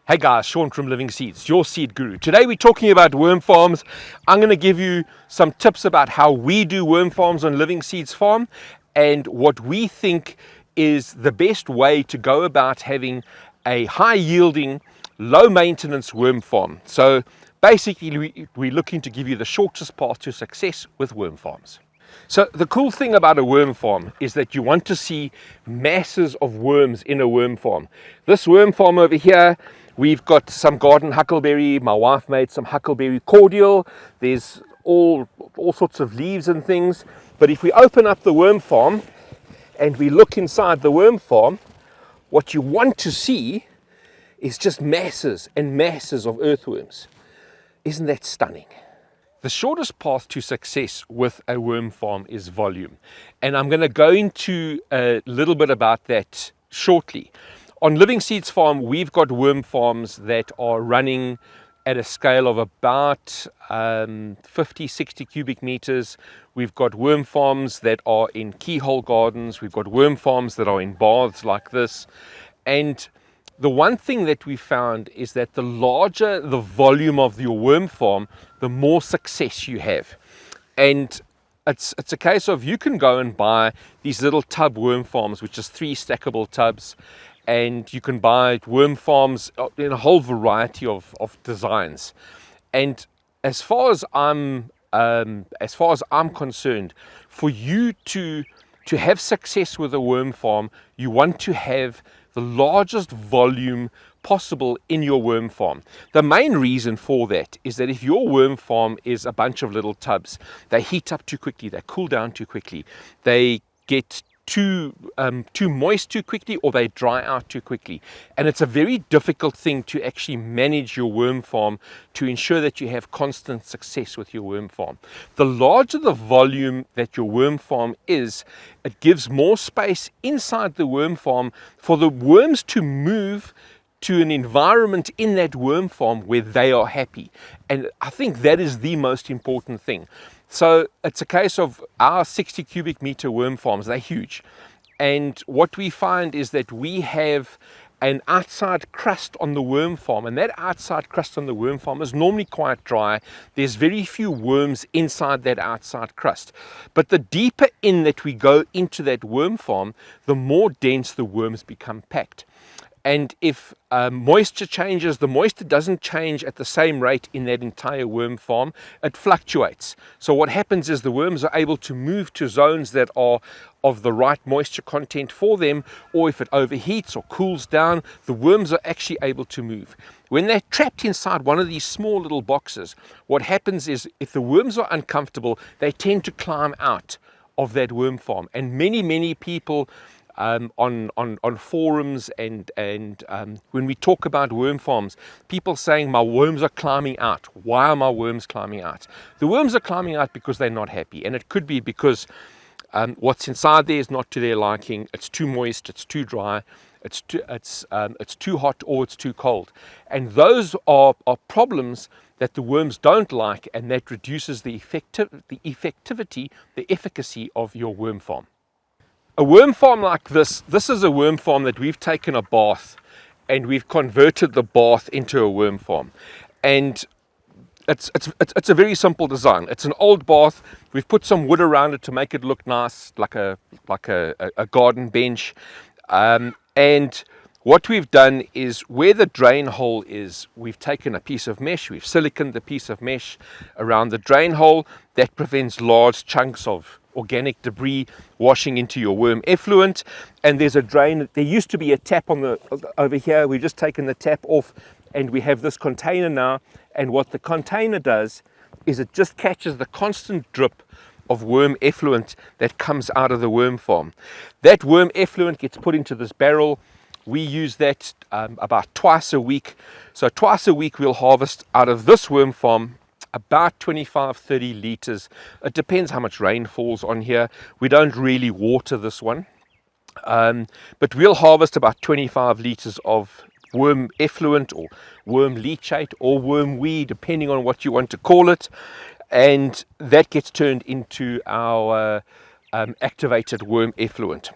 Hey guys, Sean from Living Seeds, your seed guru. Today we're talking about worm farms. I'm going to give you some tips about how we do worm farms on Living Seeds Farm and what we think is the best way to go about having a high yielding, low maintenance worm farm. So basically we're looking to give you the shortest path to success with worm farms. So the cool thing about a worm farm is that you want to see masses of worms in a worm farm. This worm farm over here, we've got some garden huckleberry. My wife made some huckleberry cordial. There's all sorts of leaves and things. But if we open up the worm farm and we look inside the worm farm, what you want to see is just masses and masses of earthworms. Isn't that stunning? The shortest path to success with a worm farm is volume. And I'm going to go into a little bit about that shortly. On Living Seeds Farm, we've got worm farms that are running at a scale of about 50, 60 cubic meters. We've got worm farms that are in keyhole gardens. We've got worm farms that are in baths like this. And the one thing that we found is that the larger the volume of your worm farm, the more success you have. And it's a case of you can go and buy these little tub worm farms, which is 3 stackable tubs, and you can buy worm farms in a whole variety of designs. And as far as I'm concerned, for you to have success with a worm farm, you want to have the largest volume possible in your worm farm. The main reason for that is that if your worm farm is a bunch of little tubs, they heat up too quickly, they cool down too quickly, they get too moist too quickly, or they dry out too quickly. And it's a very difficult thing to actually manage your worm farm to ensure that you have constant success with your worm farm. The larger the volume that your worm farm is, it gives more space inside the worm farm for the worms to move to an environment in that worm farm where they are happy. And I think that is the most important thing. So it's a case of our 60 cubic meter worm farms, they're huge. And what we find is that we have an outside crust on the worm farm, and that outside crust on the worm farm is normally quite dry. There's very few worms inside that outside crust. But the deeper in that we go into that worm farm, the more dense the worms become packed. And if moisture changes, the moisture doesn't change at the same rate in that entire worm farm. It fluctuates. So what happens is the worms are able to move to zones that are of the right moisture content for them, or if it overheats or cools down, the worms are actually able to move. When they're trapped inside one of these small little boxes, what happens is if the worms are uncomfortable, they tend to climb out of that worm farm. And many people on forums and when we talk about worm farms, people saying my worms are climbing out. Why are my worms climbing out? The worms are climbing out because they're not happy, and it could be because what's inside there is not to their liking. It's too moist, it's too dry, it's too hot, or it's too cold. And those are problems that the worms don't like, and that reduces the effectivity, the efficacy of your worm farm. A worm farm like this is a worm farm that we've taken a bath and we've converted the bath into a worm farm. And it's a very simple design. It's an old bath. We've put some wood around it to make it look nice, like a garden bench. And what we've done is where the drain hole is, we've taken a piece of mesh, we've siliconed the piece of mesh around the drain hole. That prevents large chunks of organic debris washing into your worm effluent. And there's a drain. There used to be a tap over here. We've just taken the tap off, and we have this container now. And what the container does is it just catches the constant drip of worm effluent that comes out of the worm farm. That worm effluent gets put into this barrel. We use that about twice a week. So twice a week we'll harvest out of this worm farm about 25-30 liters. It depends how much rain falls on here. We don't really water this one, but we'll harvest about 25 liters of worm effluent or worm leachate or worm weed, depending on what you want to call it, and that gets turned into our activated worm effluent.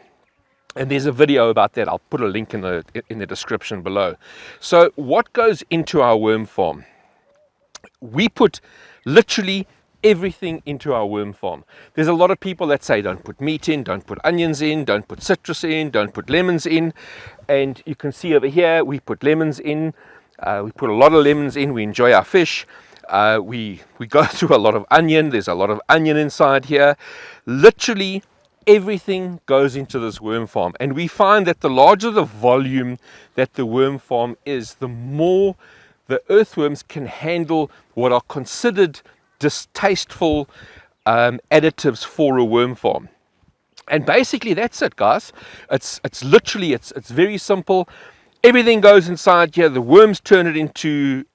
And there's a video about that. I'll put a link in the description below. So what goes into our worm farm? We put literally everything into our worm farm. There's a lot of people that say don't put meat in, don't put onions in, don't put citrus in, don't put lemons in. And you can see over here we put lemons in. We put a lot of lemons in. We enjoy our fish. We go through a lot of onion. There's a lot of onion inside here. Literally everything goes into this worm farm, and we find that the larger the volume that the worm farm is, the more the earthworms can handle what are considered distasteful additives for a worm farm. And basically that's it, guys. It's literally it's very simple. Everything goes inside here. The worms turn it into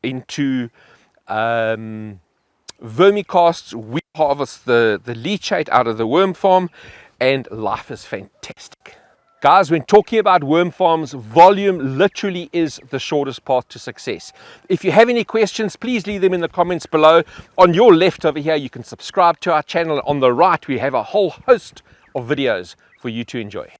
vermicasts. We harvest the leachate out of the worm farm, and life is fantastic. Guys, when talking about worm farms, volume literally is the shortest path to success. If you have any questions, please leave them in the comments below. On your left over here, you can subscribe to our channel. On the right, we have a whole host of videos for you to enjoy.